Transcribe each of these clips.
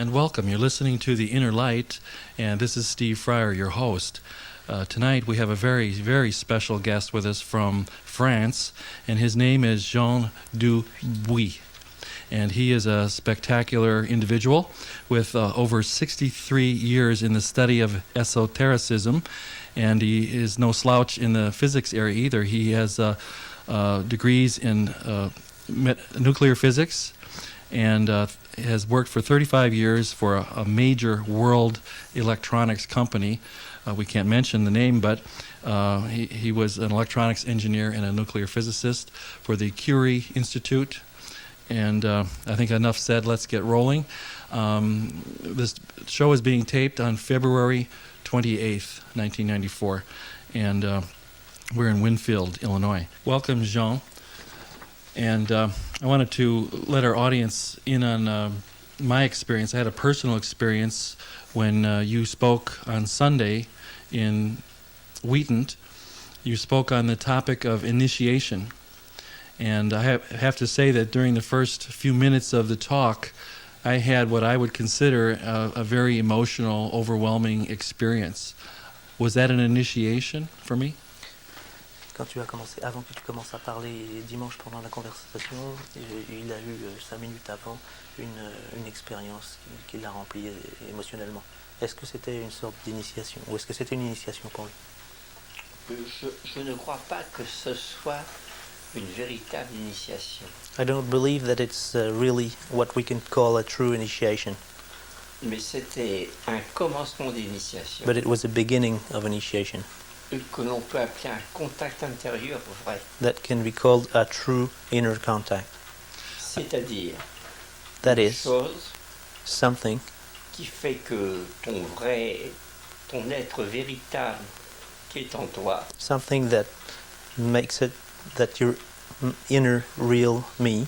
And welcome. You're listening to The Inner Light, and this is Steve Freier, your host. Tonight we have a very, very special guest with us from France, and his name is Jean Dubuis. And he is a spectacular individual with over 63 years in the study of esotericism, and he is no slouch in the physics area either. He has degrees in nuclear physics, and has worked for 35 years for a major world electronics company. We can't mention the name, but he was an electronics engineer and a nuclear physicist for the Curie Institute. And I think enough said, let's get rolling. This show is being taped on February 28th, 1994, and we're in Winfield, Illinois. Welcome, Jean. And I wanted to let our audience in on my experience. I had a personal experience when you spoke on Sunday in Wheaton. You spoke on the topic of initiation. And I have to say that during the first few minutes of the talk, I had what I would consider a very emotional, overwhelming experience. Was that an initiation for me? Quand tu as commencé, avant que tu commences à parler dimanche pendant la conversation, il a eu 5 minutes avant une expérience qui l'a rempli émotionnellement. Est-ce que c'était une sorte d'initiation ou est-ce que c'était une initiation pour lui? Je ne crois pas que ce soit une véritable initiation. I don't believe that it's really what we can call a true initiation. Mais c'était un commencement d'initiation. But it was the beginning of initiation. Que l'on peut appeler un contact intérieur vrai. That can be called a true inner contact. C'est-à-dire that une is chose something qui fait que ton être véritable qui est en toi, something that makes it that your inner real me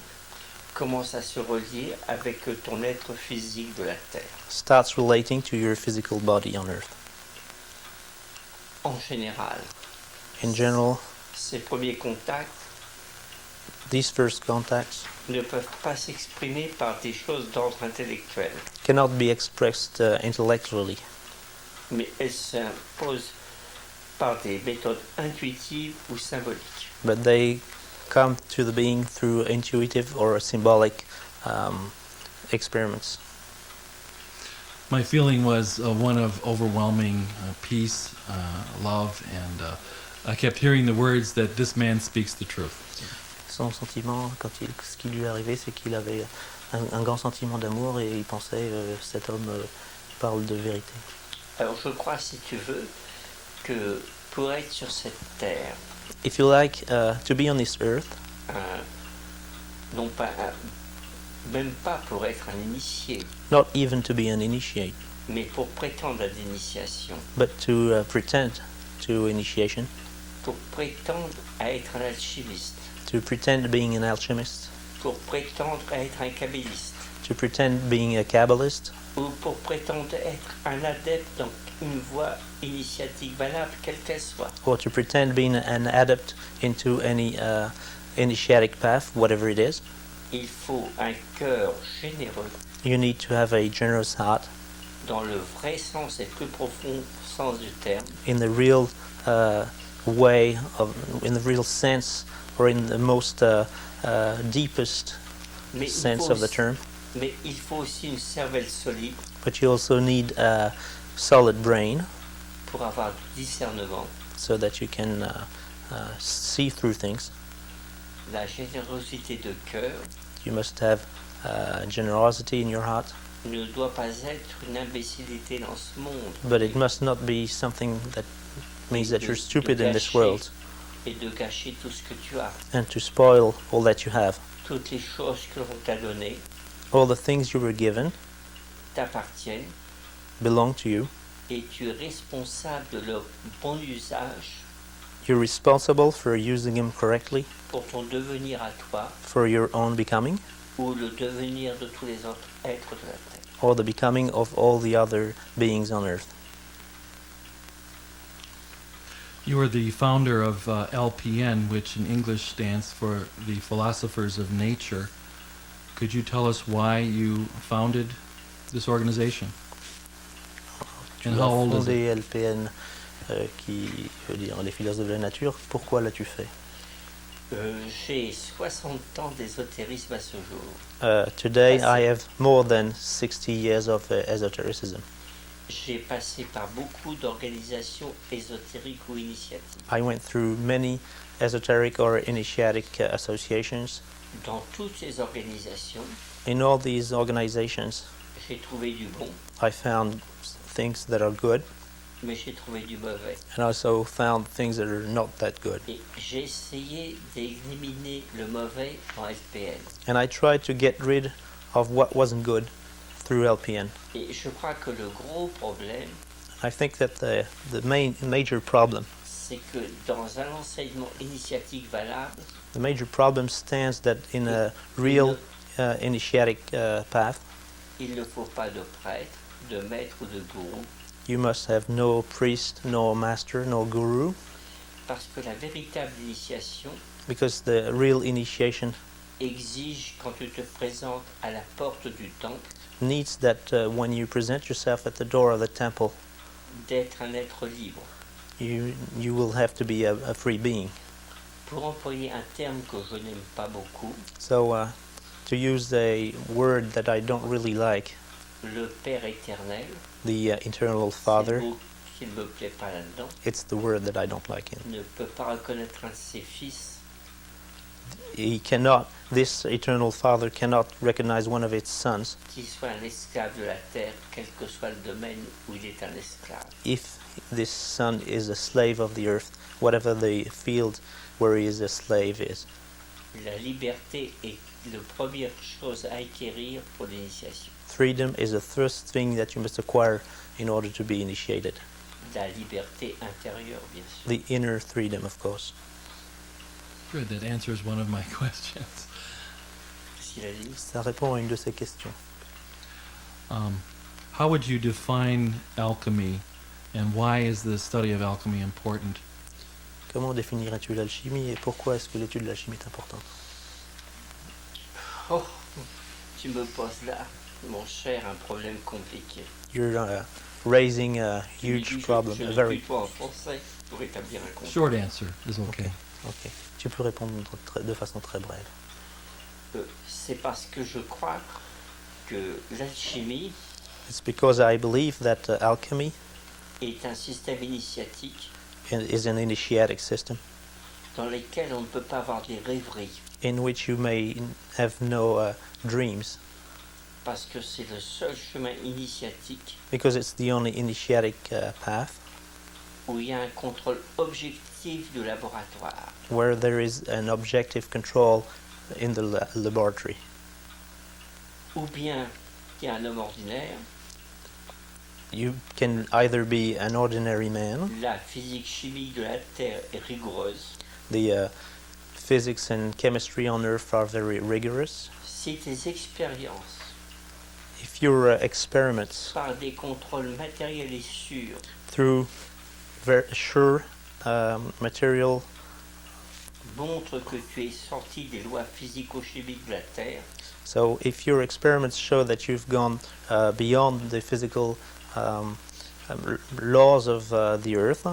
commence à se relier avec ton être physique de la terre. starts relating to your physical body on earth. En général, In general, ces premiers contacts these first contacts ne peuvent pas s'exprimer par des choses d'ordre intellectuel, cannot be expressed intellectually, mais elles s'imposent par des méthodes intuitives ou symboliques. but they come to the being through intuitive or symbolic experiments. My feeling was one of overwhelming peace, love, and I kept hearing the words that this man speaks the truth. Son sentiment, ce qui lui est arrivé, c'est qu'il avait un grand sentiment d'amour et il pensait cet homme parle de vérité. Alors je crois, si tu veux, que pour être sur cette terre, If you like to be on this earth, non pas, même pas pour être un initié, not even to be an initiate, mais pour prétendre à l'initiation, but to pretend to initiation, pour prétendre à être un alchimiste, to pretend being an alchemist, pour prétendre à être un kabbaliste, to pretend being a Kabbalist, ou pour prétendre être un adepte dans une voie initiatique valable, quelle qu'elle soit. or to pretend being an adept into any initiatic path, whatever it is. Il faut un cœur généreux You need to have a generous heart dans le vrai sens et plus profond sens du terme, in the real way of, in the real sense, or in the most deepest mais sense of the term. mais il faut aussi une cervelle solide But you also need a solid brain pour avoir du discernement. so that you can see through things. La générosité de cœur You must have generosity in your heart, ne doit pas être une imbécilité dans ce monde. but it must not be something that means that you're stupid de in this gâcher- world Et de gâcher tout ce que tu as. and to spoil all that you have. Toutes les choses que l'on t'a données All the things you were given t'appartiennent belong to you. et tu es responsable de leur bon usage You're responsible for using them correctly pour ton devenir à toi for your own becoming ou le devenir de tous les autres êtres de la terre. or the becoming of all the other beings on earth. You are the founder of LPN, which in English stands for the Philosophers of Nature. Could you tell us why you founded this organization? Tu And as how old is it? fondé LPN, qui veut dire les philosophes de la nature. Pourquoi l'as-tu fait? J'ai 60 ans d'ésotérisme à ce jour. Today Passé. I have more than 60 years of esotericism. J'ai passé par beaucoup d'organisations ésotériques ou initiatiques. I went through many esoteric or initiatic associations. Dans toutes ces organisations, In all these organizations, j'ai trouvé du bon, I found things that are good, mais j'ai trouvé du mauvais. and also found things that are not that good. Et j'ai essayé d'éliminer le mauvais en LPN. And I tried to get rid of what wasn't good through LPN. Et je crois que le gros problème, I think that the major problem, c'est que dans un enseignement initiatique valable, the major problem stands that in a real initiatic path, il ne faut pas de prêtre, de maître ou de gourou, you must have no priest, no master, no guru, parce que la véritable initiation because the real initiation exige, quand tu te présentes à la porte du temple, needs that when you present yourself at the door of the temple, d'être un être libre. you will have to be a free being. Pour employer un terme que je n'aime pas beaucoup, So to use a word that I don't really like, le Père éternel, the eternal c'est le Father, mot qui ne me plaît pas là-dedans, it's the word that I don't like in. ne peut pas reconnaître un de ses fils This eternal Father cannot recognize one of its sons qui soit un esclave de la terre, quel que soit le domaine où il est un esclave. if this son is a slave of the earth, whatever the field where he is a slave is. La liberté est la première chose à acquérir pour l'initiation. Freedom is the first thing that you must acquire in order to be initiated. La liberté intérieure, bien sûr. The inner freedom, of course. Good, that answers one of my questions. Qu'est-ce qu'il a dit? Ça répond à une de ces questions. How would you define alchemy, and why is the study of alchemy important? Comment définirais-tu l'alchimie et pourquoi est-ce que l'étude de l'alchimie est importante? Oh, tu me poses là, mon cher, un problème compliqué. You're raising a Tu me dis, huge problem, je a very... tutoie en français pour établir un compte. Short answer is okay. Ok. Tu peux répondre de façon très brève. C'est parce que je crois que l'alchimie It's because I believe that alchemy est un système initiatique is an initiatic system dans lequel on ne peut pas avoir des rêveries, in which you may have no dreams, parce que c'est le seul chemin initiatique because it's the only initiatic path où il y a un contrôle objectif du laboratoire. where there is an objective control in the laboratory. Ou bien il y a un homme ordinaire, You can either be an ordinary man, la physique chimique de la Terre est rigoureuse. the physics and chemistry on Earth are very rigorous. Si tes expériences If your experiments par des contrôles matériels et sûrs through very sure material montrent que tu es sorti des lois physico-chimiques de la Terre, So if your experiments show that you've gone beyond the physical laws of the earth,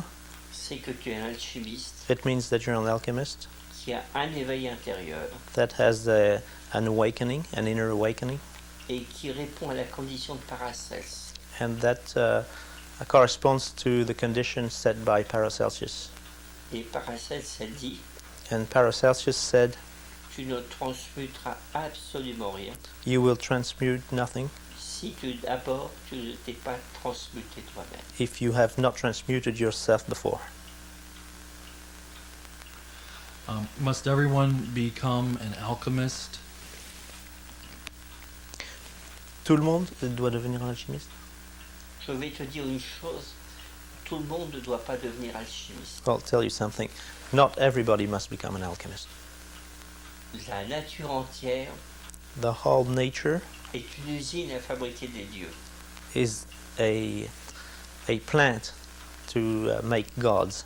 c'est que tu es un alchimiste it means that you're an alchemist qui a un éveil intérieur that has an awakening, an inner awakening, et qui répond à la condition de Paracelse. and that corresponds to the conditions set by Paracelsus. Et Paracelse a dit, And Paracelsus said, tu ne transmuteras absolument rien you will transmute nothing si d'abord tu ne t'es pas transmuté toi-même. if you have not transmuted yourself before. Must everyone become an alchemist? Tout le monde doit devenir un alchimiste? Je vais te dire une chose, tout le monde ne doit pas devenir alchimiste. I'll tell you something. Not everybody must become an alchemist. La nature entière The whole nature est une usine à fabriquer des dieux. is a plant to make gods.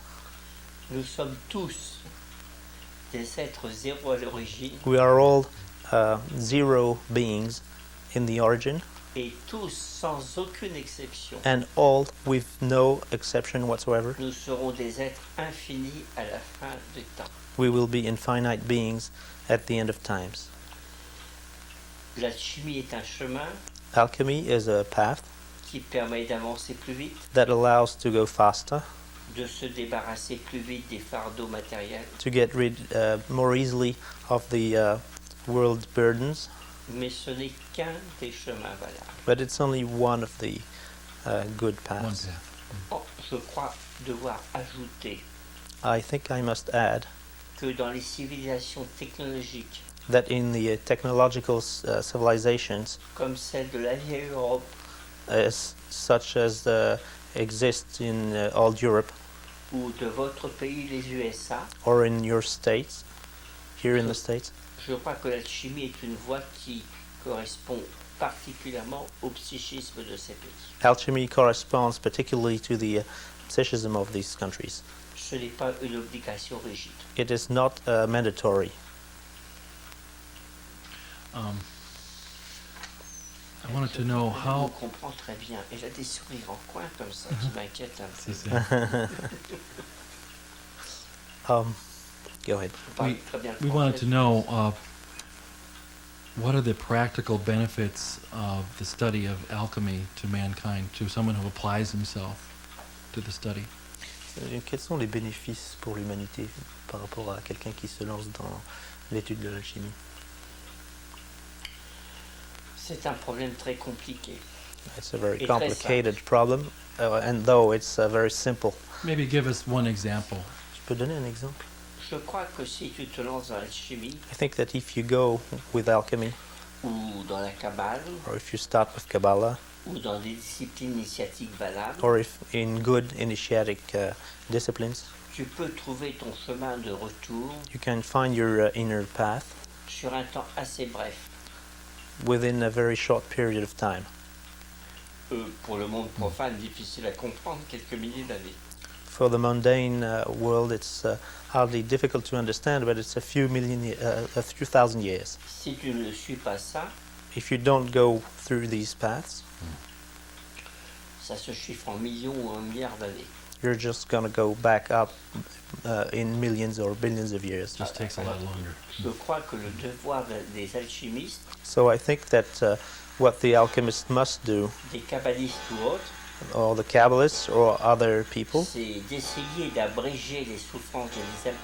Nous sommes tous des êtres zéro à l'origine We are all zero beings in the origin, Et tous, sans aucune exception, and all, with no exception whatsoever, nous serons des êtres infinis à la fin des temps. we will be infinite beings at the end of times. L'alchimie est un chemin Alchemy is a path qui permet d'avancer plus vite, that allows to go faster, de se débarrasser plus vite des fardeaux matériels, to get rid more easily of the world's burdens, mais ce n'est qu'un des chemins valables. but it's only one of the good One paths. path. Oh, je crois devoir ajouter I think I must add que dans les civilisations technologiques, that in the technological civilizations, comme celle de la vieille Europe, such as exist in old Europe ou de votre pays, les USA, or in your states, here in the States, je crois que l'alchimie est une voie qui correspond particulièrement au psychisme de ces pays. alchemy corresponds particularly to the psychism of these countries. Ce n'est pas une obligation rigide. It is not mandatory. I wanted to know Je how. comprends très bien. Et j'ai des sourires en coin comme ça qui m'inquiètent un peu. C'est ça. Go ahead. Je parle très bien We français. wanted to know what are the practical benefits of the study of alchemy to mankind, to someone who applies himself to the study? Quels sont les bénéfices pour l'humanité par rapport à quelqu'un qui se lance dans l'étude de l'alchimie? C'est un problème très compliqué. It's a very Et très complicated problem, and though it's very simple. Maybe give us one example. Je peux donner un exemple? Je crois que si tu te lances dans l'alchimie I think that if you go with alchemy, ou dans la Kabbale or if you start with Kabbalah, ou dans des disciplines initiatiques valables, or if in good initiatic disciplines, tu peux trouver ton chemin de retour you can find your inner path sur un temps assez bref. within a very short period of time. Pour le monde profane, difficile à comprendre, quelques milliers d'années. For the mundane world, it's hardly difficult to understand, but it's a few thousand years. Si tu ne suis pas ça, If you don't go through these paths, ça se chiffre en millions ou en milliards d'années. you're just going to go back up in millions or billions of years. Just takes a lot longer. Je crois que le devoir des alchimistes, So I think that what the alchemist must do, des kabbalistes ou autres, or the Kabbalists or other people, c'est d'essayer d'abréger les souffrances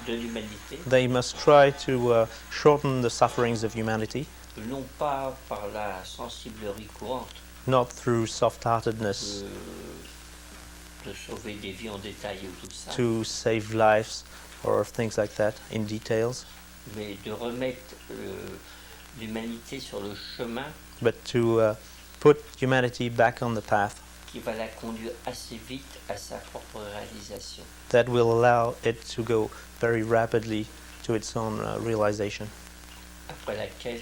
de l'humanité, they must try to shorten the sufferings of humanity, non pas par la sensiblerie courante, not through soft-heartedness de sauver des vies en détail ou tout ça, to save lives or things like that in details, mais de remettre l'humanité sur le chemin but to put humanity back on the path qui va la conduire assez vite à sa propre réalisation. that will allow it to go very rapidly to its own realization, Après laquelle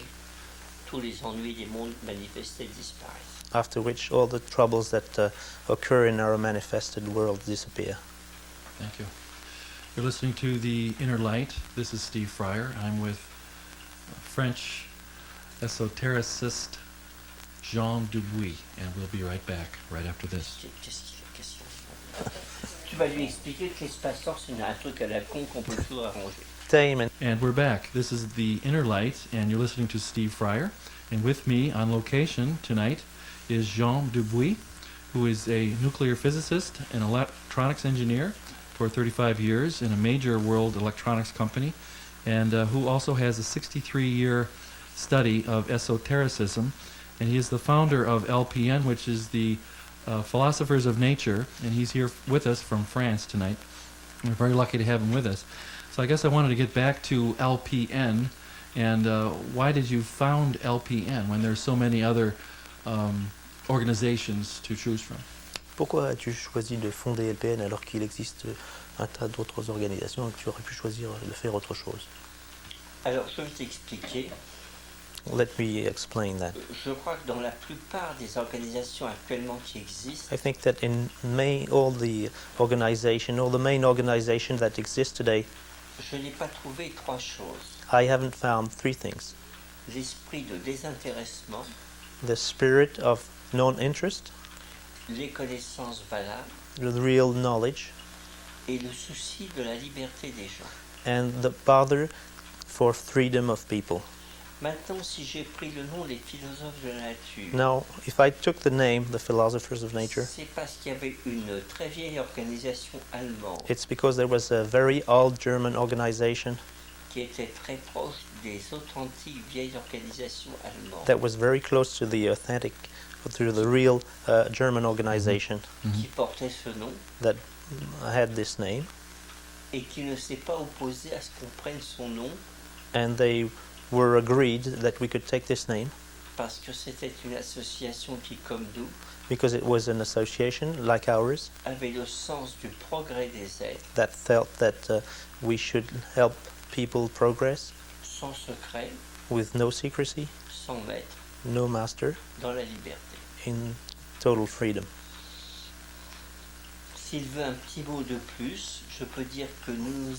tous les ennuis des mondes manifestés disparaissent. after which all the troubles that occur in our manifested world disappear. Thank you. You're listening to The Inner Light. This is Steve Freier. I'm with French esotericist Jean Dubuis, and we'll be right back right after this. Qu'est-ce tu vas lui expliquer que l'espace-temps, c'est un truc à la con qu'on peut toujours arranger. Damon. And we're back. This is The Inner Light, and you're listening to Steve Freier. And with me on location tonight is Jean Dubuis, who is a nuclear physicist and electronics engineer for 35 years in a major world electronics company, and who also has a 63-year study of esotericism. And he is the founder of LPN, which is the Philosophers of Nature, and he's here with us from France tonight. We're very lucky to have him with us. So I guess I wanted to get back to LPN, and why did you found LPN when there's so many other organizations to choose from? Pourquoi as-tu choisi de fonder LPN alors qu'il existe un tas d'autres organisations et que tu aurais pu choisir de faire autre chose? Alors, je vais t'expliquer. Let me explain that. Je crois que dans la plupart des organisations actuellement qui existent, I think that in all the main organizations that exist today, je n'ai pas trouvé trois choses. I haven't found three things. L'esprit de désintéressement, The spirit of non-interest, les connaissances valables the real knowledge, et le souci de la liberté des gens. and the bother for freedom of people. Maintenant, si j'ai pris le nom des philosophes de la nature, Now, if I took the name, the Philosophers of Nature, c'est parce qu'il y avait une très vieille organisation allemande it's because there was a very old German organization qui était très proche des authentiques vieilles organisations allemandes, that was very close to the authentic, to the real German organization qui portait ce nom that had this name, et qui ne s'est pas opposé à ce qu'on prenne son nom and they were agreed that we could take this name parce que c'était une association qui, comme nous, because it was an association like ours avait le sens du progrès des êtres, that felt that we should help people progress sans secret, with no secrecy, sans maître, no master, dans la liberté. in total freedom. S'il veut un petit mot de plus, je peux dire que nous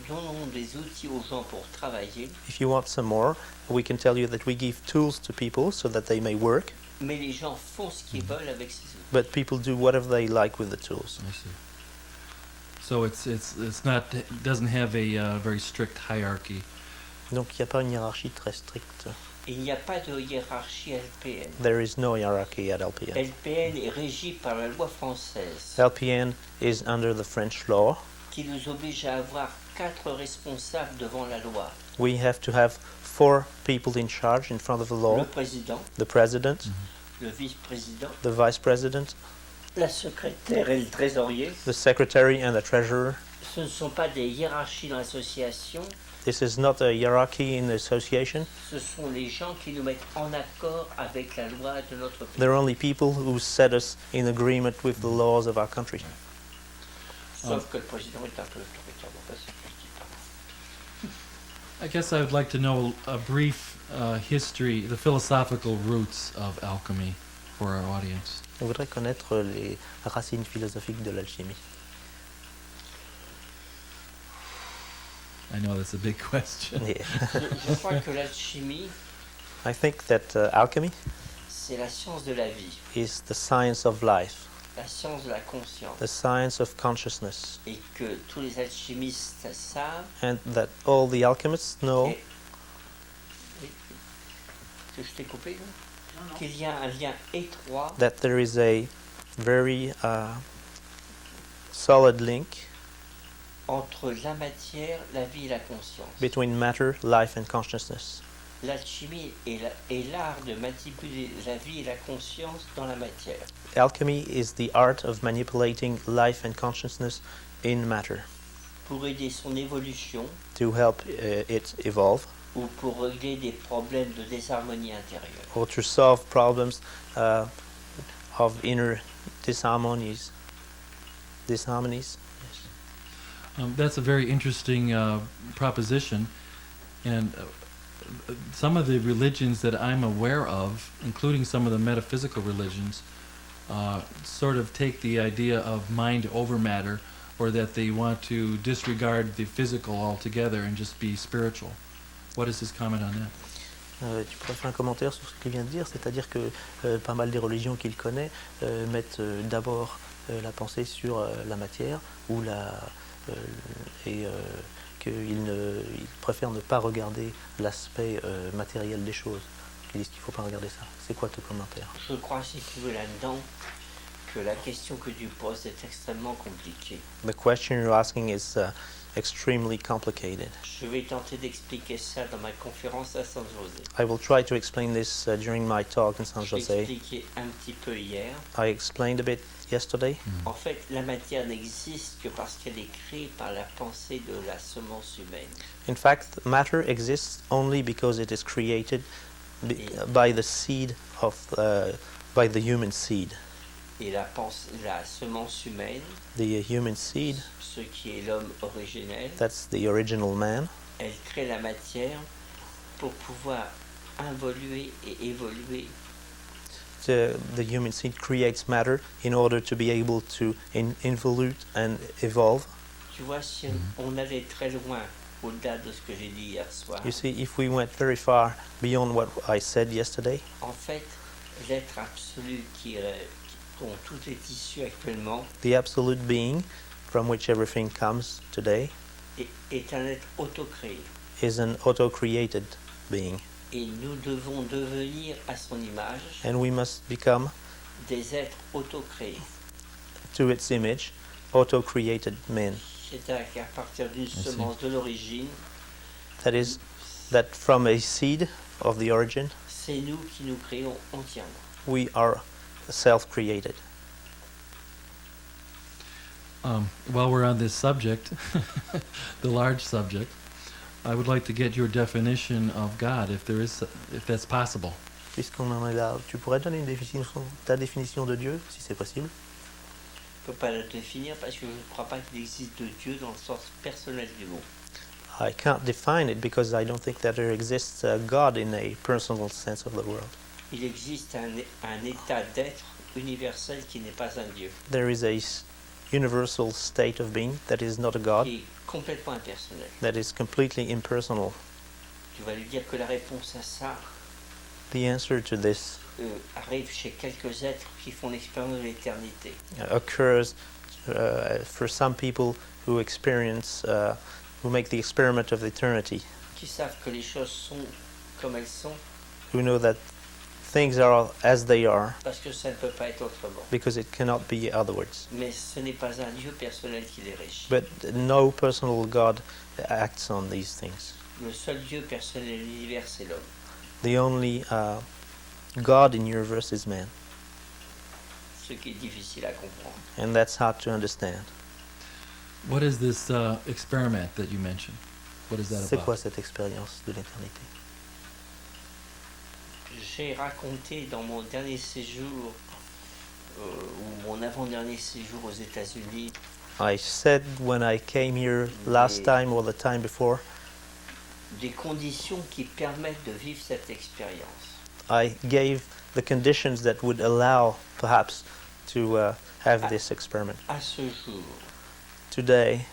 donnons des outils aux gens pour travailler, If you want some more, we can tell you that we give tools to people so that they may work, mais les gens font ce qu'ils veulent avec ces outils. but people do whatever they like with the tools. I see. So it's not, it doesn't have a very strict hierarchy. Donc il n'y a pas une hiérarchie très stricte. Et il n'y a pas de hiérarchie LPN. There is no hierarchy at LPN. LPN est régi par la loi française LPN is under the French law. qui nous oblige à avoir 4 responsables devant la loi. We have to have 4 people in charge in front of the Le law: président, the president, le vice-président, the vice president, la secrétaire et le trésorier. the secretary, and the treasurer. Ce ne sont pas des hiérarchies dans l'association, This is not a hierarchy in the association. ce sont les gens qui nous mettent en accord avec la loi de notre pays. They're only people who set us in agreement with the laws of our country. Sauf que le président est un peu autoritaire. Bon, ça, c'est plus petit. I guess I would like to know a brief history, the philosophical roots of alchemy for our audience. On voudrait connaître les racines philosophiques de l'alchimie. I know that's a big question. Yeah. Je crois que l'alchimie, I think that alchemy c'est la science de la vie, is the science of life, la science de la conscience. the science of consciousness, Et que tous les alchimistes savent and that all the alchemists know et- que je t'ai coupé là qu'il y a un lien étroit that there is a very solid link entre la matière, la vie et la conscience. between matter, life, and consciousness. L'alchimie est l'art de manipuler la vie et la conscience dans la matière Alchemy is the art of manipulating life and consciousness in matter pour aider son évolution to help it evolve, ou pour régler des problèmes de désharmonie intérieure. or to solve problems of inner disharmonies. Disharmonies. That's a very interesting proposition, and some of the religions that I'm aware of, including some of the metaphysical religions, sort of take the idea of mind over matter, or that they want to disregard the physical altogether and just be spiritual. What is his comment on that? Tu pourrais faire un commentaire sur ce qu'il vient de dire, c'est-à-dire que pas mal des religions qu'il connaît mettent d'abord la pensée sur la matière ou et qu'ils préfèrent ne pas regarder l'aspect matériel des choses. Ils disent qu'il ne faut pas regarder ça. C'est quoi ton commentaire? Je crois, si tu veux, là-dedans, que la question que tu poses est extrêmement compliquée. The question you're asking is extremely complicated. Je vais tenter d'expliquer ça dans ma conférence à San José. I will try to explain this during my talk in San Je l'ai Jose. expliqué un petit peu hier. I explained a bit yesterday. En fait, la matière n'existe que parce qu'elle est créée par la pensée de la semence humaine. In fact, matter exists only because it is created by the seed of, by the human seed. Et la semence humaine, The human seed, ce qui est l'homme originel, that's the original man. elle crée la matière pour pouvoir involuer et évoluer. The human seed creates matter in order to be able to involute and evolve. Tu vois, si on allait très loin au-delà de ce que j'ai dit hier soir, You see, if we went very far beyond what I said yesterday, en fait, l'être absolu dont tout est issu actuellement, the absolute being from which everything comes today, est un être autocréé. is an auto-created being. Et nous devons devenir à son image And we must become, des êtres autocréés. to its image, auto-created men. C'est-à-dire qu'à partir d'une semence de l'origine, That is, that from a seed of the origin, c'est nous qui nous créons entièrement. we are self-created. While we're on this subject, the large subject, I would like to get your definition of God, if that's possible. Puisqu'on en est là, tu pourrais donner ta définition de Dieu, si c'est possible? Je ne peux pas le définir parce que je ne crois pas qu'il existe de Dieu dans le sens personnel du mot. I can't define it because I don't think that there exists a God in a personal sense of the world. Il existe un état d'être universel qui n'est pas un Dieu, There is a universal state of being that is not a God, qui est complètement impersonnel. that is completely impersonal. Tu vas lui dire que la réponse à ça The answer to this arrive chez quelques êtres qui font l'expérience de l'éternité. occurs for some people who who make the experiment of eternity, Qui savent que les choses sont comme elles sont who know that things are as they are parce que ça ne peut pas être autrement. because it cannot be otherwise. Mais ce n'est pas un Dieu personnel qui les régit. But no personal God acts on these things. Le seul Dieu personnel de l'univers, c'est l'homme. The only God in universe is man, Ce qui est difficile à comprendre. and that's hard to understand. What is this experiment that you mentioned? What is that C'est about? quoi cette expérience de l'éternité? J'ai raconté dans mon dernier séjour, ou mon avant-dernier séjour aux États-Unis, I said when I came here last time or the time before, des conditions qui permettent de vivre cette expérience. I gave the conditions that would allow perhaps to have this experiment. À ce jour, Today,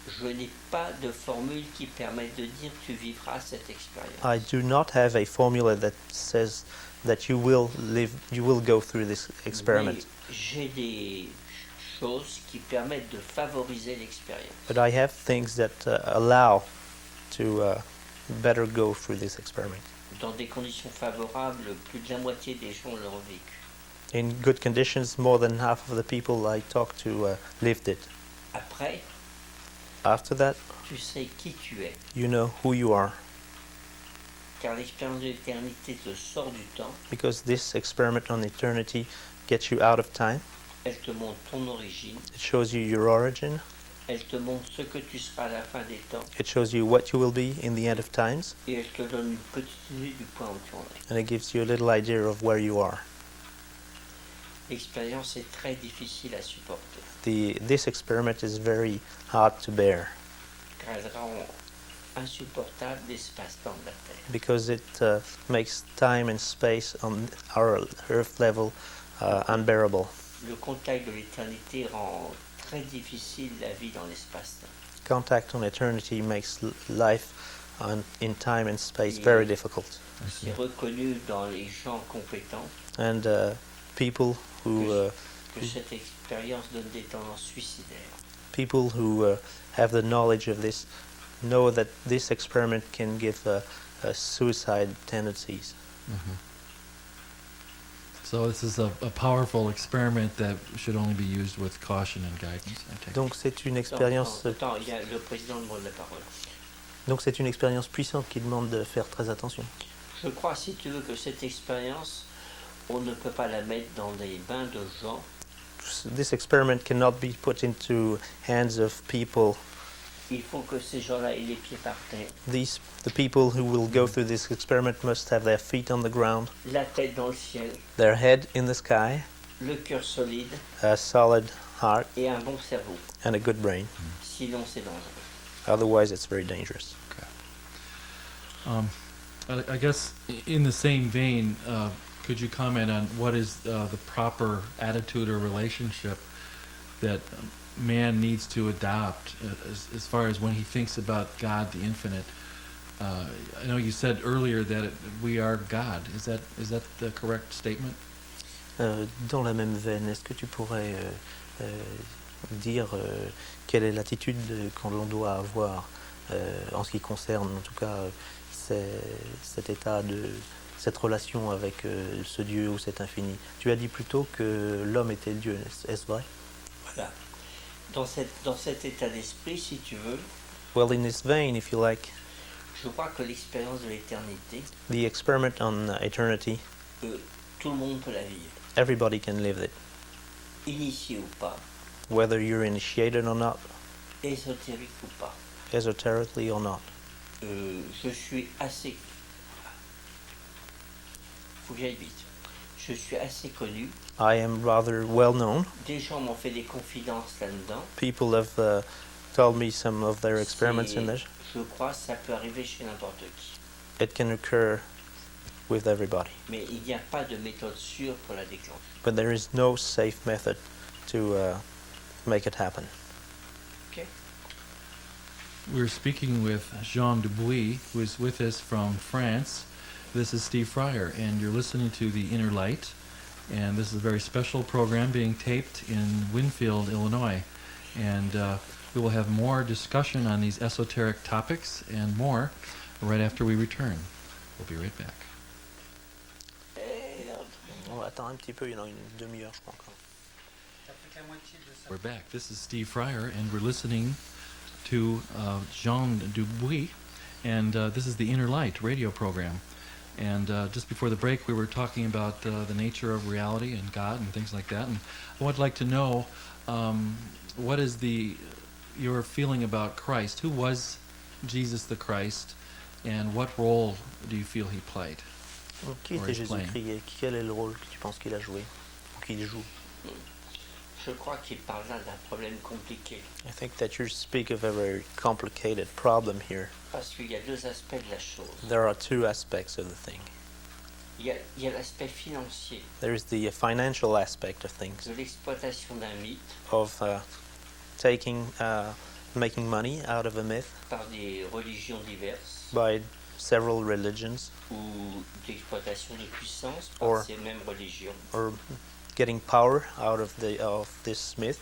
je n'ai pas de formule qui permette de dire tu vivras cette expérience. I do not have a formula that says that you will go through this experiment. Mais j'ai des choses qui permettent de favoriser l'expérience. But I have things that allow to better go through this experiment. Dans des conditions favorables, plus de la moitié des gens l'ont vécu. In good conditions, more than half of the people I talked to lived it. Après, After that, tu sais qui tu es, you know who you are, car l'expérience de l'éternité te sort du temps, because this experiment on eternity gets you out of time. elle te montre ton origine, It shows you your origin. elle te montre ce que tu seras à la fin des temps, It shows you what you will be in the end of times, et elle te donne une petite idée du point où tu en es. and it gives you a little idea of where you are. L'expérience est très difficile à supporter, This experiment is very hard to bear car elle rend insupportable l'espace-temps de la Terre. because it makes time and space on our Earth level unbearable. Le contact de l'éternité rend très difficile la vie dans l'espace-temps. Contact on eternity makes life in time and space very difficult. C'est reconnu dans les gens compétents And people who que cette expérience donne des tendances suicidaires. people who have the knowledge of this know that this experiment can give suicide tendencies. Mhm. So this is a powerful experiment that should only be used with caution and guidance. I take it. Donc c'est une expérience. Attends, il y a le président demande la parole. Donc c'est une expérience puissante qui demande de faire très attention. Je crois, si tu veux, que cette expérience, on ne peut pas la mettre dans des bains de gens This experiment cannot be put into hands of people. il faut que ces gens-là aient les pieds par terre, The people who will go through this experiment must have their feet on the ground, la tête dans le ciel, their head in the sky, le cœur solide a solid heart, et un bon cerveau. and a good brain. Sinon, c'est dangereux. Otherwise, it's very dangerous. I guess in the same vein, could you comment on what is the proper attitude or relationship that man needs to adopt as far as when he thinks about God, the infinite? I know you said earlier that we are God. Is that the correct statement? Dans la même veine, est-ce que tu pourrais dire quelle est l'attitude que l'on doit avoir en ce qui concerne, en tout cas, cet état cette relation avec ce Dieu ou cet infini? Tu as dit plutôt que l'homme était Dieu, est-ce vrai? Voilà. Dans cet état d'esprit, si tu veux, Well, in this vein, if you like, je crois que l'expérience de l'éternité, the experiment on eternity, tout le monde peut la vivre. everybody can live it, Initié ou pas, whether you're initiated or not, ésotérique ou pas. esoterically or not. Je suis assez... Faut que j'aille vite. Je suis assez connu. I am rather well known. Des gens m'ont fait des confidences là-dedans. People have told me some of their experiments in this. Je crois que ça peut arriver chez n'importe qui. It can occur with everybody. Mais il n'y a pas de méthode sûre pour la déclencher. But there is no safe method to make it happen. Okay. We're speaking with Jean Dubuis, who is with us from France. This is Steve Freier, and you're listening to The Inner Light. And this is a very special program being taped in Winfield, Illinois. And we will have more discussion on these esoteric topics and more right after we return. We'll be right back. On va attendre un petit peu, il y en a une demi-heure, je crois encore. We're back. This is Steve Freier, and we're listening to Jean Dubuis, and this is the Inner Light radio program. And just before the break, we were talking about the nature of reality and God and things like that. And I would like to know what is your feeling about Christ? Who was Jesus the Christ, and what role do you feel he played? Qui était Jésus-Christ et quel est le rôle que tu penses qu'il a joué ou qu'il joue? Je crois qu'il parle là d'un problème compliqué. I think that you speak of a very complicated problem here. Parce qu'il y a deux aspects de la chose. There are two aspects of the thing. Il y a l'aspect financier. There is the financial aspect of things, De l'exploitation d'un mythe of making money out of a myth par des religions diverses by several religions, ou d'exploitation de puissance Or- par ces mêmes religions. or getting power out of this myth.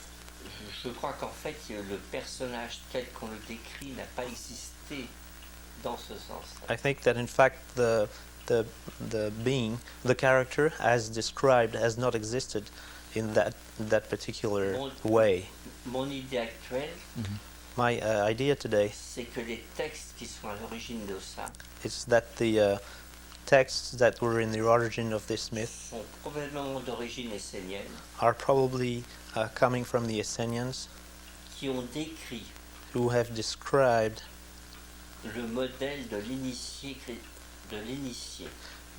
Je crois qu'en fait, le personnage tel qu'on le décrit n'a pas existé dans ce sens. I think that in fact the being, the character as described, has not existed in that particular way. Mon idée actuelle, My idea today c'est que les textes qui sont à l'origine de ça is that the texts that were in the origin of this myth sont probablement d'origine essénienne, are probably coming from the Essenians, qui ont décrit who have described le modèle de l'initié,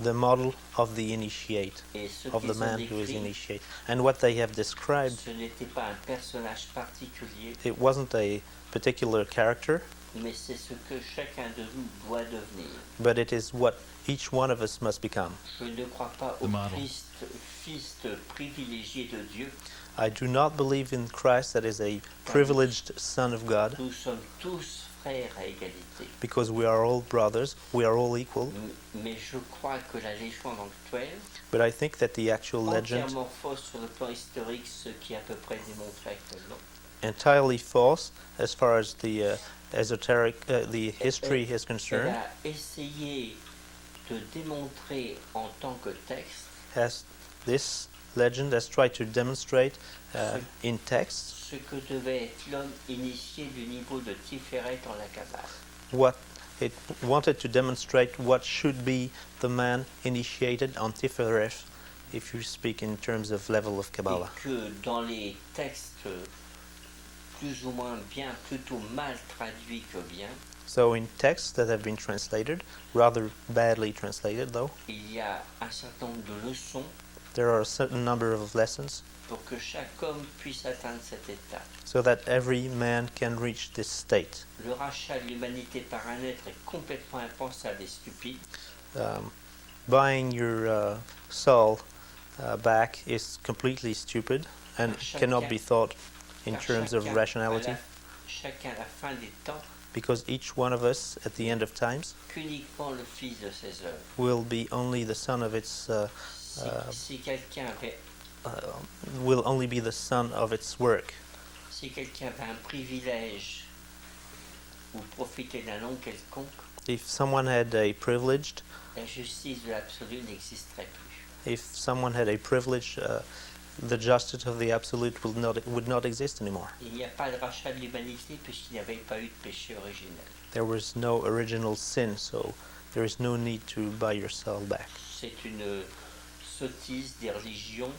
the model of the initiate, et ce of the qu'ils ont man who is décrit, initiate. And what they have described, ce n'était pas un personnage particulier, it wasn't a particular character, mais c'est ce que chacun de nous doit devenir. but it is what each one of us must become. Je ne crois pas The au model. Christ, fils privilégié de Dieu. I do not believe in Christ that is a privileged Son of God, Nous sommes tous frères à égalité. because we are all brothers, we are all equal, Mais je crois que la légende actuelle, but I think that the actual legend, entièrement fausse sur le plan historique, ce qui est à peu près démontré actuellement, entirely false as far as the the history is elle concerned, a essayé de démontrer en tant que texte this legend has tried to demonstrate in text ce que devait être l'homme initié du niveau de Tiferet en la Kabbale. what it wanted to demonstrate what should be the man initiated on Tifereth, if you speak in terms of level of Kabbalah. Et que dans les textes plus ou moins bien, plutôt mal traduits que bien, So in texts that have been translated, rather badly translated though, il y a un certain nombre de leçons there are a certain number of lessons pour que chaque homme puisse atteindre cet état. so that every man can reach this state. Le rachat de l'humanité par un être est complètement impensable et stupide. Buying your soul back is completely stupid and cannot be thought in Car terms of chacun, rationality, chacun à la fin des temps, because each one of us at the end of times qu'uniquement le fils de ses œuvres. will be only the son of its Si quelqu'un avait will only be the sum of its work. Si quelqu'un avait un privilège ou profitait d'un nom quelconque, If someone had a privilege, la justice de l'absolu n'existerait plus. if someone had a privilege, the justice of the absolute would not exist anymore. Il n'y a pas de rachat de l'humanité puisqu'il n'y avait pas eu de péché originel. There was no original sin, so there is no need to buy yourself back. C'est une sottise des religions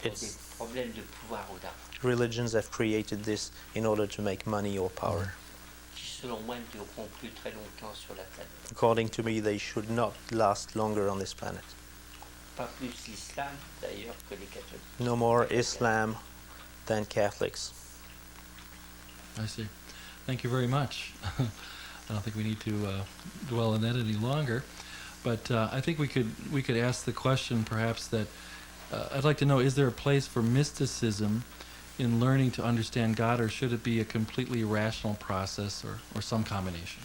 pour des It's problèmes de pouvoir ou d'argent, religions have created this in order to make money or power. qui selon moi ne dureront plus très longtemps sur la planète. According to me, they should not last longer on this planet. Pas plus l'islam d'ailleurs que les catholiques. No more Islam than Catholics. I see. Thank you very much. I don't think we need to dwell on that any longer, but I think we could ask the question perhaps that I'd like to know: is there a place for mysticism in learning to understand God, or should it be a completely rational process, or some combination?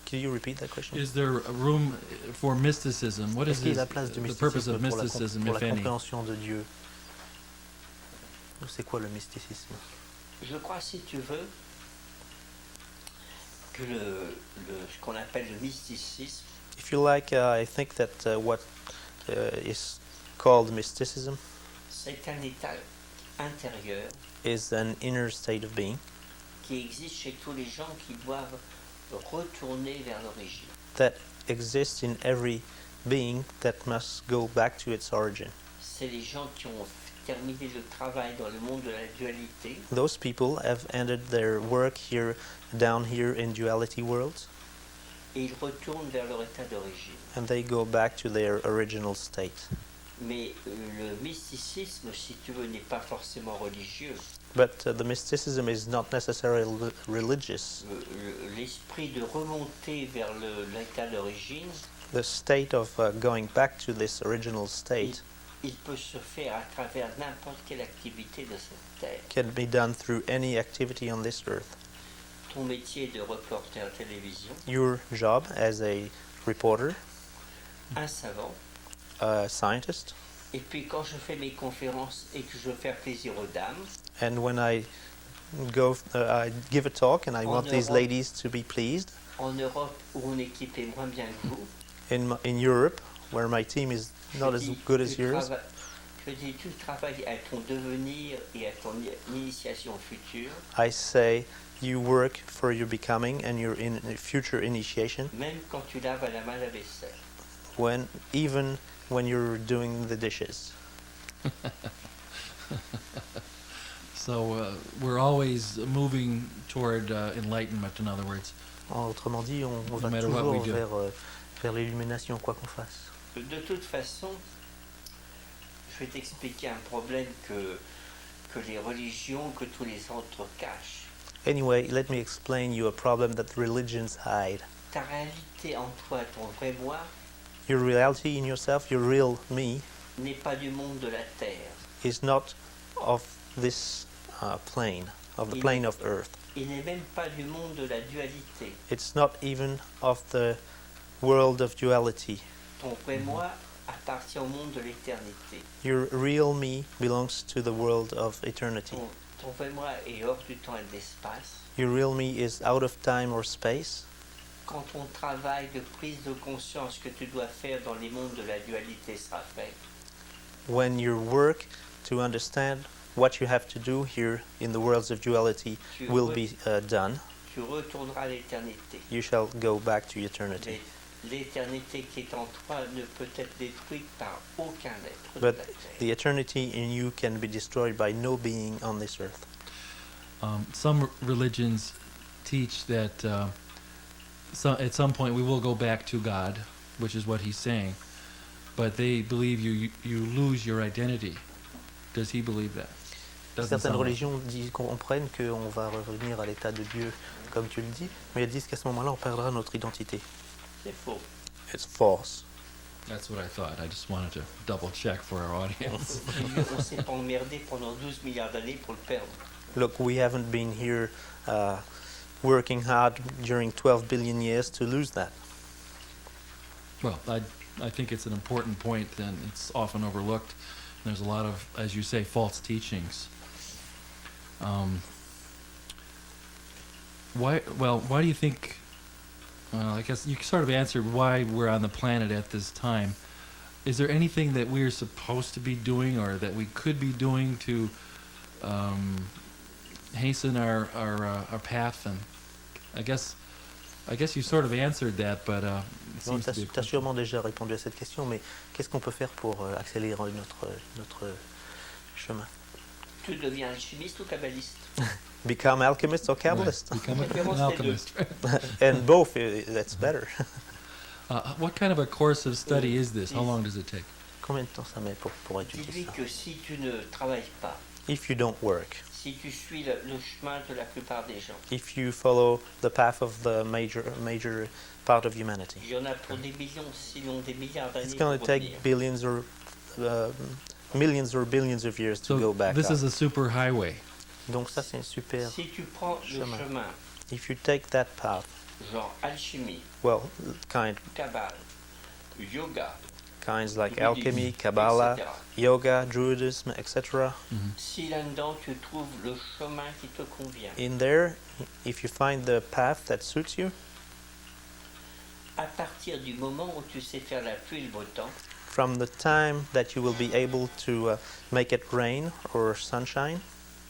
Can you repeat that question? Is there a room for mysticism? What is Est-ce qu'il y a la place du the purpose of mysticisme mysticism, pour if la any? compréhension de Dieu? C'est quoi le mysticisme? Je crois, si tu veux, que ce qu'on appelle le mysticisme, If you like, I think that what is called mysticism c'est un état intérieur is an inner state of being qui existe chez tous les gens qui doivent retourner vers l'origine. that exists in every being that must go back to its origin. C'est les gens qui ont terminé le travail dans le monde de la dualité Those people have ended their work here, down here in duality worlds, et ils retournent vers leur état d'origine. and they go back to their original state. Mais le mysticisme, si tu veux, n'est pas forcément religieux. But the mysticism is not necessarily religious. L'esprit de remonter vers l'état d'origine, The state of going back to this original state il peut se faire à travers n'importe quelle activité de cette terre. can be done through any activity on this earth. Ton métier de reporter à télévision, Your job as a reporter, un savant, a scientist, et puis quand je fais mes conférences et que je veux faire plaisir aux dames, and when I I give a talk and I want these Europe. ladies to be pleased, en Europe où mon équipe est moins bien que vous, in Europe, where my team is not as good as yours, je dis tu travailles à ton devenir et à ton initiation future, I say you work for your becoming and your future initiation, même quand tu laves à la main la vaisselle. even when you're doing the dishes. So we're always moving toward enlightenment, in other words. Autrement dit, on No va matter what toujours we do. vers l'illumination, quoi qu'on fasse. De toute façon, je vais t'expliquer un problème que les religions, que tous les autres cachent. Anyway, let me explain you a problem that religions hide. Ta réalité en toi, ton vrai moi, Your reality in yourself, your real me, n'est pas du monde de la terre. is not of this plane, of the plane of earth. Il n'est même pas du monde de la dualité. It's not even of the world of duality. Ton vrai moi appartient au monde de l'éternité. Your real me belongs to the world of eternity. Ton vrai moi est hors du temps et de l'espace. Your real me is out of time or space. Quand ton travail de prise de conscience que tu dois faire dans les mondes de la dualité sera fait, When your work to understand what you have to do here in the worlds of duality will be done, tu retourneras à l'éternité. you shall go back to eternity. Mais l'éternité qui est en toi ne peut être détruite par aucun être de But la terre. the eternity in you can be destroyed by no being on this earth. Some religions teach that at some point we will go back to God, which is what he's saying, but they believe you lose your identity. Does he believe that? Doesn't Certaines sound like- religions comprennent qu'on va revenir à l'état de Dieu, comme tu le dis, mais elles disent qu'à ce moment-là, on perdra notre identité. C'est faux. It's false. That's what I thought. I just wanted to double check for our audience. On s'est pas emmerdé pendant 12 milliards d'années pour le perdre. Look, we haven't been here working hard during 12 billion years to lose that. Well, I think it's an important point, and it's often overlooked. There's a lot of, as you say, false teachings. Why do you think, I guess you sort of answered why we're on the planet at this time. Is there anything that we're supposed to be doing or that we could be doing to hasten our path? And I guess you sort of answered that, but it Tu seems to be a as question. sûrement déjà répondu à cette question, mais qu'est-ce qu'on peut faire pour accélérer notre chemin? Tu deviens alchimiste ou kabbaliste? Become alchemist or Kabbalist? Right. Become an Préférence des deux. alchemist. And both, that's better. What kind of a course of study is this? How long does it take? Combien de temps ça met pour étudier Dis-lui ça? que si tu ne travailles pas, If you don't work, si tu suis le chemin de la plupart des gens, if you follow the path of the major part of humanity, il y en a pour des millions, sinon des milliards it's d'années going pour to take revenir. billions or millions or billions of years to go So back this up. is a super highway. Donc ça c'est un super. Si tu prends le chemin. chemin, If you take that path, genre alchimie, well, kinds yoga, like Druidisme, alchemy, Kabbalah, etc. yoga, Druidism, etc. Si là-dedans tu trouves le chemin qui te convient, In there, if you find the path that suits you, à partir du moment où tu sais faire la pluie et le beau temps, from the time that you will be able to make it rain or sunshine,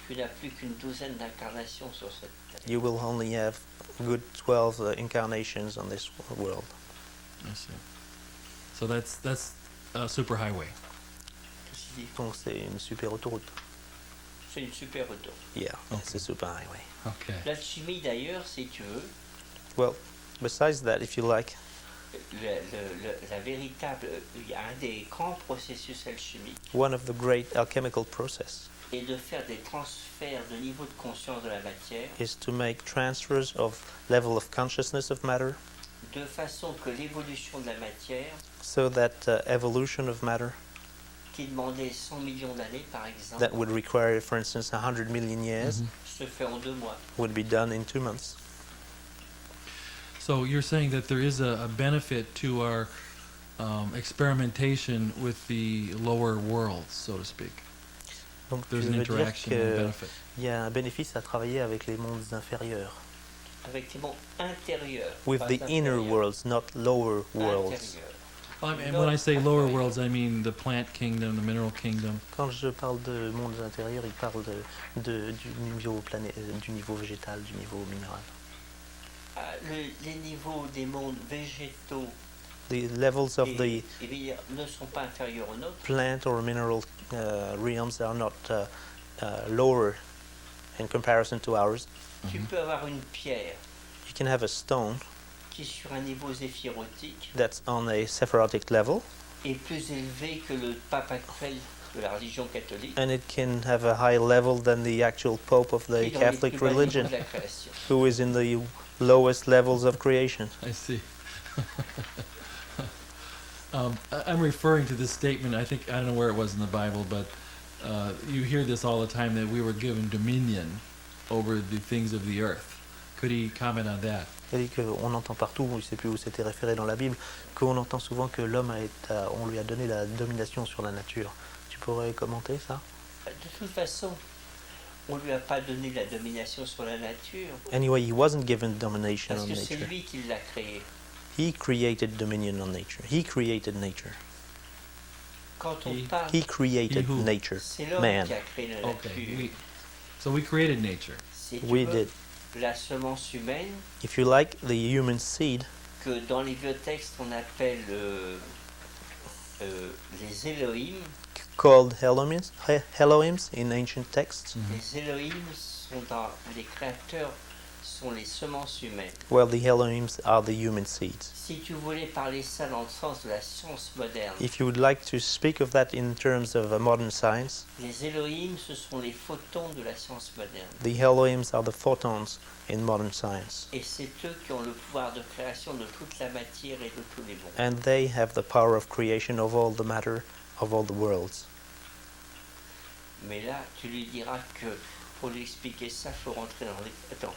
tu n'as plus qu'une douzaine d'incarnations sur cette terre. you will only have good 12 incarnations on this world. I see. So that's a super highway. Ceci dit, Donc c'est une super autoroute. c'est une super auto. Yeah, Okay. it's a super highway. Okay. L'alchimie d'ailleurs, si tu veux, Well, besides that, if you like, la véritable, il y a un des grands processus alchimiques one of the great alchemical process est de faire des transferts de niveau de conscience de la matière is to make transfers of level of consciousness of matter, de façon que l'évolution de la matière, so that evolution of matter qui demandait 100 millions d'années par exemple, that would require, for instance, 100 million years, Mhm. se fait en 2 mois. would be done in 2 months. So you're saying that there is a benefit to our experimentation with the lower worlds, so to speak. Donc tu There's an veux dire interaction and qu'il benefit. y a un bénéfice à travailler avec les mondes inférieurs. Avec les mondes intérieurs. With pas the inner inférieurs, worlds, not lower worlds. intérieurs. And when I say lower worlds, I mean the plant kingdom, the mineral kingdom. Quand je parle de mondes intérieurs, il parle du niveau du niveau végétal, du niveau minéral. Les niveaux des mondes végétaux The levels of the ne sont pas inférieurs aux nôtres. plant or mineral realms are not lower in comparison to ours. Tu peux avoir une pierre You can have a stone qui, sur un niveau zéphirotique, that's on a Sephirotic level, est plus élevé que le pape actuel de la religion catholique, and it can have a higher level than the actual Pope of qui the est dans les Catholic plus bas niveaux religion, de la création. who is in the lowest levels of creation. I see. I'm referring to this statement. I don't know where it was in the Bible, but you hear this all the time that we were given dominion over the things of the earth. Could he comment on that? C'est-à-dire qu'on entend partout, je ne sais plus où c'était référé dans la Bible, qu'on entend souvent que l'homme on lui a donné la domination sur la nature. Tu pourrais commenter ça? De toute façon, on ne lui a pas donné la domination sur la nature, Anyway, he wasn't given domination parce on que c'est nature. lui qui l'a créé. He created dominion on nature. He created nature. Quand on He- parle, He created He who? nature. c'est l'homme man. qui a créé la nature. Okay. So we created nature. Si tu We veux, did. la semence humaine, If you like, the human seed, que dans les vieux textes on appelle les Elohim. called Elohims in ancient texts, Les Elohim sont les créateurs, sont les semences humaines. well, the Elohims are the human seeds. Si tu voulais parler ça dans le sens de la science moderne, If you would like to speak of that in terms of modern science, les Elohim ce sont les photons de la science moderne. the Elohims are the photons in modern science. Et c'est eux qui ont le pouvoir de création de toute la matière et de tous les mondes. And they have the power of creation of all the matter of all the worlds. Mais là, tu lui diras que pour lui expliquer ça, il faut rentrer dans les... Attends,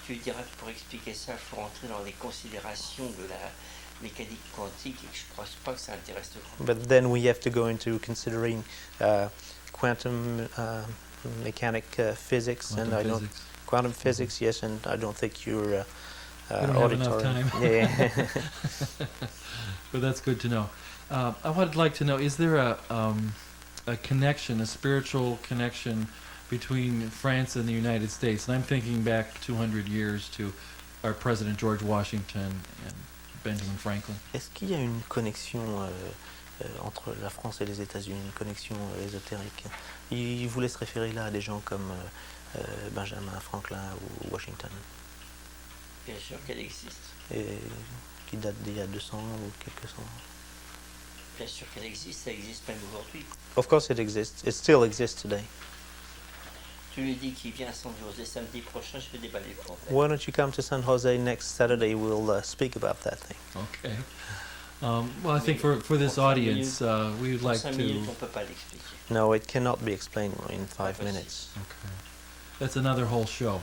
tu lui diras que pour expliquer ça, il faut rentrer dans les considérations mécanique quantique et que je ne pense pas que ça intéresse le grand. But then we have to go into considering quantum mechanic physics, Quantum and I don't physics. quantum physics. Yes, and I don't think your We don't have enough auditorium. time. Yeah. But that's good to know. I would like to know, is there a connection, a spiritual connection between France and the United States? And I'm thinking back 200 years to our President George Washington and Benjamin Franklin. Est-ce qu'il y a une connexion entre la France et les États-Unis, une connexion ésotérique? Il voulait se référer là à des gens comme Benjamin Franklin ou Washington, Bien sûr qu'elle existe. et qui date d'il y a 200 ou quelques cent. Bien sûr qu'elle existe, ça existe même aujourd'hui. Of course it exists. It still exists today. Tu lui dis qu'il vient à San José samedi prochain, je vais déballer pour elle. Why don't you come to San Jose next Saturday? We'll speak about that thing. Okay. Well, I think for this audience, we would En like 5 to... minutes, on ne peut pas l'expliquer. No, it cannot be explained in 5 possible. minutes. Okay. That's another whole show.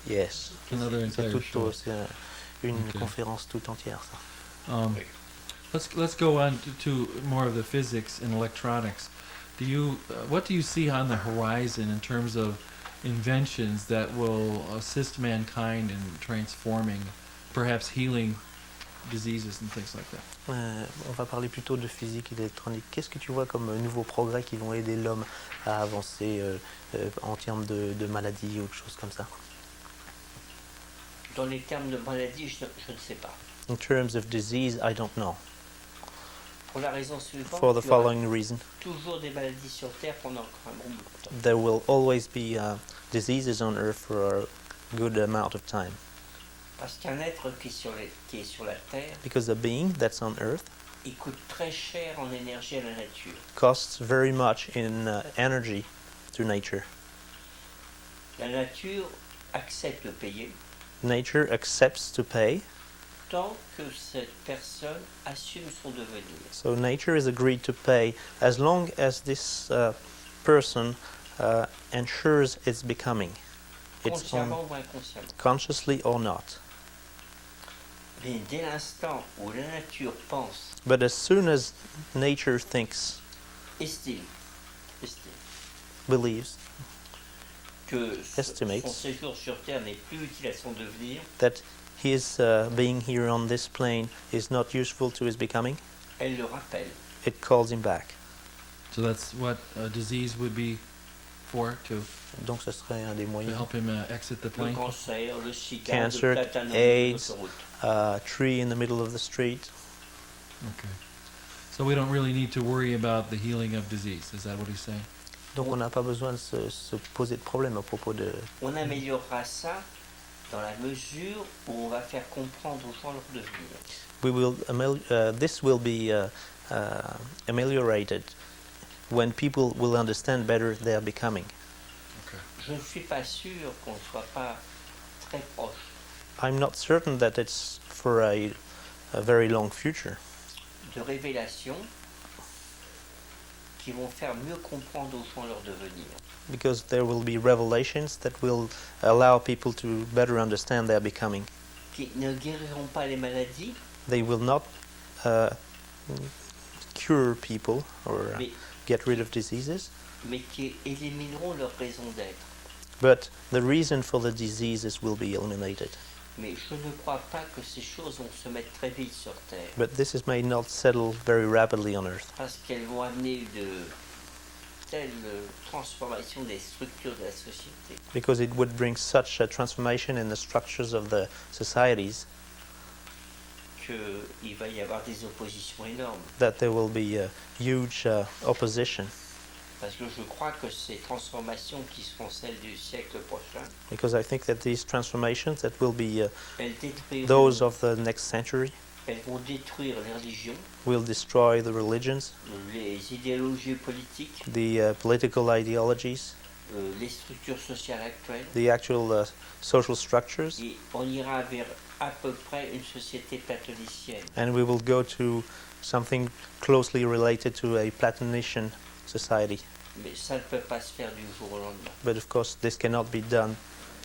Yes. Another C'est entire show. une Okay. conférence tout entière, ça. Oui. Let's go on to more of the physics and electronics. What do you see on the horizon in terms of inventions that will assist mankind in transforming, perhaps healing diseases and things like that? On va parler plutôt de physique et d'électronique. Qu'est-ce que tu vois comme nouveaux progrès qui vont aider l'homme à avancer en termes de maladies ou de choses comme ça? Dans les termes de maladie, je ne sais pas. In terms of disease, I don't know. Pour la raison suivante, For the il y aura following reason. toujours des maladies sur Terre pendant encore un bon bout de temps. There will always be diseases on Earth for a good amount of time. Parce qu'un être qui est sur la Terre, Because a being that's on Earth il coûte très cher en énergie à la nature. costs very much in energy to nature. La nature accepte de payer Nature accepts to pay, tant que cette personne assume son devenir. so nature is agreed to pay as long as this person ensures its becoming, its own, Consciemment ou inconsciemment. consciously or not. Mais dès l'instant où la nature pense, But as soon as nature thinks, estime believes que Estimates. son séjour sur Terre n'est plus utile à son devenir, that his being here on this plane is not useful to his becoming, elle le rappelle. it calls him back. So that's what a disease would be for, to Donc ce serait un des moyens. help him exit the Le plane? cancer, le sida, Cancer, le platane AIDS. l'autoroute. A tree in the middle of the street. Okay. So we don't really need to worry about the healing of disease. Is that what he's saying? Donc on n'a pas besoin de se poser de problème à propos de... On améliorera ça dans la mesure où on va faire comprendre aux gens leur devenir. We will this will be ameliorated when people will understand better their becoming. Je ne suis pas sûr qu'on ne soit pas très proche I'm not certain that it's for a very long future, de révélations qui vont faire mieux comprendre aux gens leur devenir. because there will be revelations that will allow people to better understand their becoming. Qui ne guériront pas les maladies, They will not cure people or mais, get rid of diseases, mais qui élimineront leur raison d'être. but the reason for the diseases will be eliminated. Mais je ne crois pas que ces choses vont se mettre très vite sur Terre, But this may not settle very rapidly on Earth, parce qu'elles vont amener de telles transformations des structures de la société because it would bring such a transformation in the structures of the societies qu'il va y avoir des oppositions énormes. that there will be a huge opposition. Parce que je crois que ces transformations qui seront celles du siècle prochain, Because I think that these transformations that will be elles détruiront, those of the next century elles vont détruire les religions, will destroy the religions, les idéologies politiques, the political ideologies, les structures sociales actuelles, the actual social structures, et on ira vers à peu près une société platonicienne. and we will go to something closely related to a Platonician society. Mais ça ne peut pas se faire du jour au lendemain. But of course, this cannot be done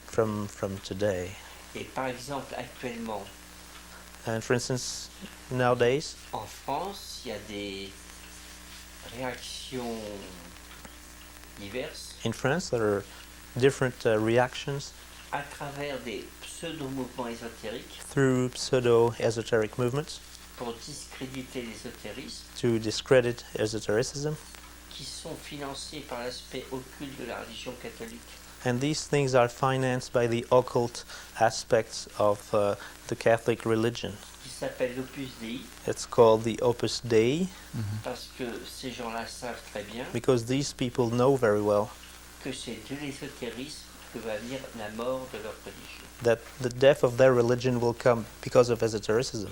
from today. Et par exemple, actuellement, And for instance, nowadays, En France, il y a des réactions diverses in France, there are different reactions à travers des pseudo-mouvements ésotériques through pseudo-esoteric movements pour discréditer l'ésotérisme, to discredit esotericism. qui sont financés par l'aspect occulte de la religion catholique. And these things are financed by the occult aspects of the Catholic religion. Qui s'appelle l'Opus Dei, It's called the Opus Dei parce que ces gens-là savent très bien because these people know very well que c'est de l'ésotérisme que va venir la mort de leur religion. that the death of their religion will come because of esotericism,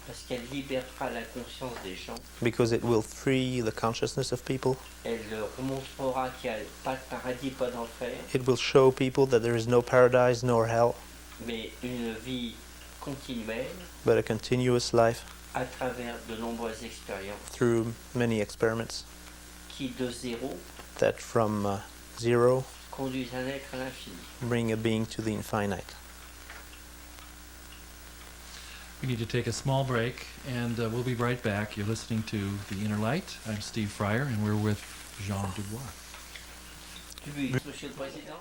Parce qu'elle libérera la conscience des gens, because it will free the consciousness of people. elle leur montrera qu'il n'y a pas de paradis, pas d'enfer, It will show people that there is no paradise nor hell, mais une vie continuelle but a continuous life à travers de nombreuses expériences through many experiments qui, de zéro, that from zero conduisent un être à l'infini. bring a being to the infinite. We need to take a small break, and we'll be right back. You're listening to The Inner Light. I'm Steve Freier, and we're with Jean Dubuis. Dubuis, Monsieur le Président,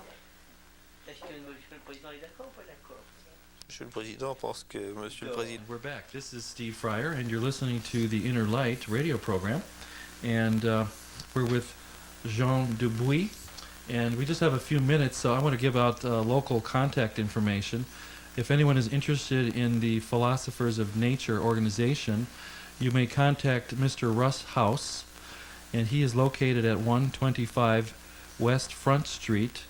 est-ce que Monsieur le Président est d'accord ou pas d'accord? Monsieur le Président pense que Monsieur le Président. We're back. This is Steve Freier, and you're listening to The Inner Light radio program. And we're with Jean Dubuis. And we just have a few minutes, so I want to give out local contact information. If anyone is interested in the Philosophers of Nature organization, you may contact Mr. Russ House, and he is located at 125 West Front Street,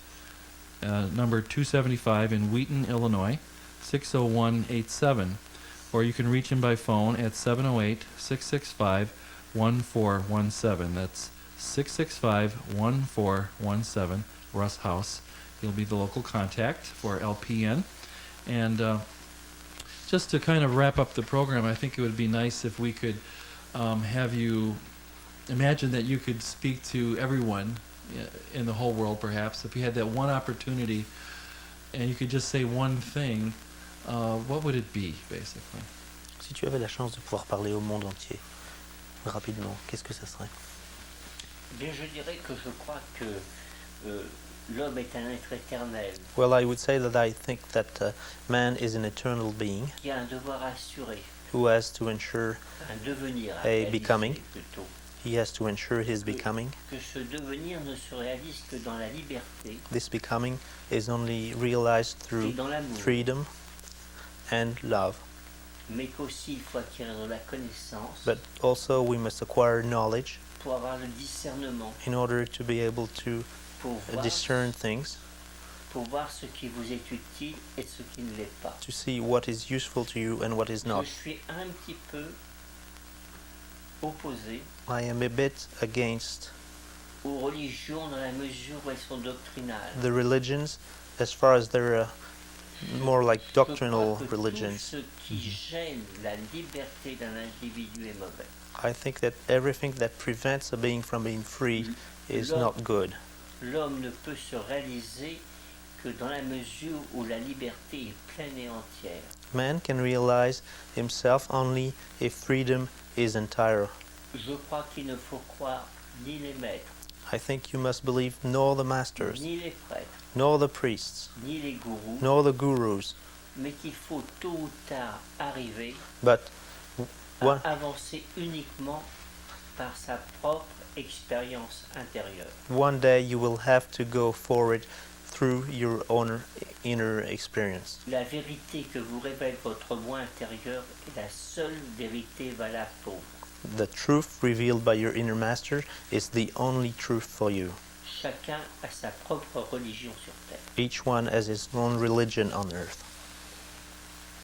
number 275 in Wheaton, Illinois, 60187. Or you can reach him by phone at 708-665-1417. That's 665-1417, Russ House. He'll be the local contact for LPN. And just to kind of wrap up the program, I think it would be nice if we could have you imagine that you could speak to everyone in the whole world, perhaps. If you had that one opportunity and you could just say one thing, what would it be, basically? Si tu avais la chance de pouvoir parler au monde entier, rapidement, qu'est-ce que ça serait? Bien, je dirais que je crois que l'homme est un être éternel Well, I would say that I think that man is an eternal being qui a un devoir assuré, who has to ensure, un devenir à A réaliser becoming. plutôt. he has to ensure his becoming. Que ce devenir ne se réalise que dans la liberté This becoming is only realized et through dans l'amour, freedom and love. mais qu'aussi il faut acquérir de la connaissance But also we must acquire knowledge pour avoir le discernement, in order to be able to pour voir, discern things, pour voir ce qui vous est utile et ce qui ne l'est pas. to see what is useful to you and what is Je not. suis un petit peu opposé I am a bit against aux religions dans la mesure où elles sont doctrinales. the religions as far as they're more like Je crois doctrinal que religions. tout ce qui gêne la liberté d'un individu est mauvais. I think that everything that prevents a being from being free is not good. L'homme ne peut se réaliser que dans la mesure où la liberté est pleine et entière. Man can realize himself only if freedom is entire. Je crois qu'il ne faut croire ni les maîtres, I think you must believe nor the masters, ni les prêtres, nor the priests, ni les gourous, nor the gurus, mais qu'il faut tôt ou tard arriver but à one, avancer uniquement par sa propre expérience intérieure. one day you will have to go forward through your own inner experience. La vérité que vous révèle votre moi intérieur est la seule vérité valable pour vous. The truth revealed by your inner master is the only truth for you. Chacun a sa propre religion sur terre. Each one has his own religion on earth.